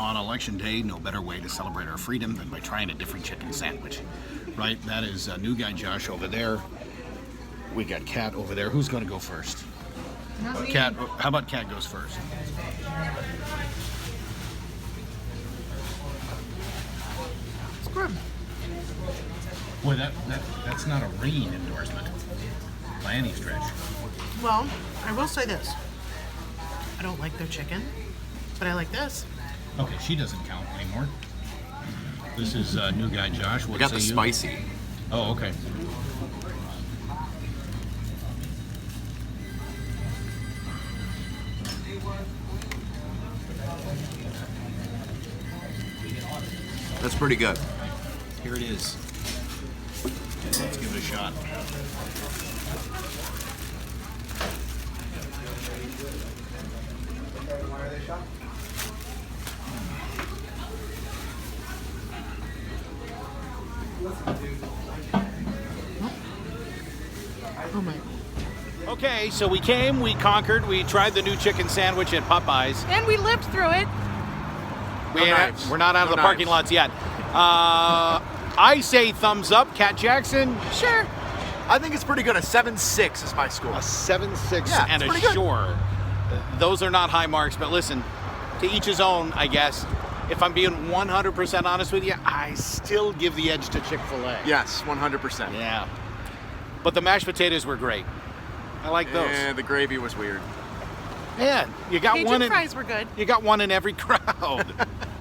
on Election Day, no better way to celebrate our freedom than by trying a different chicken sandwich, right? That is new guy Josh over there. We got Kat over there. Who's going to go first? Kat, how about Kat goes first? It's good. Boy, that's not a rain endorsement by any stretch. Well, I will say this. I don't like their chicken, but I like this. Okay, she doesn't count anymore. This is new guy Josh. What I got say the you? spicy. Oh, okay. That's pretty good. Here it is. Let's give it a shot. Oh my. Okay, so we came, we conquered, we tried the new chicken sandwich at Popeyes. And we lived through it. We're not out of the parking lots yet. I say thumbs up. Kat Jackson, Sure. I think it's pretty good. A 7.6 is my score. a 7.6 Yeah, and it's a pretty good. sure. Those are not high marks, but listen, to each his own, I guess. If I'm being 100% honest with you, I still give the edge to Chick-fil-A. Yes, 100%. Yeah. But the mashed potatoes were great. I like those. And the gravy was weird. Man, you got Cajun one in fries were good. you got one in every crowd.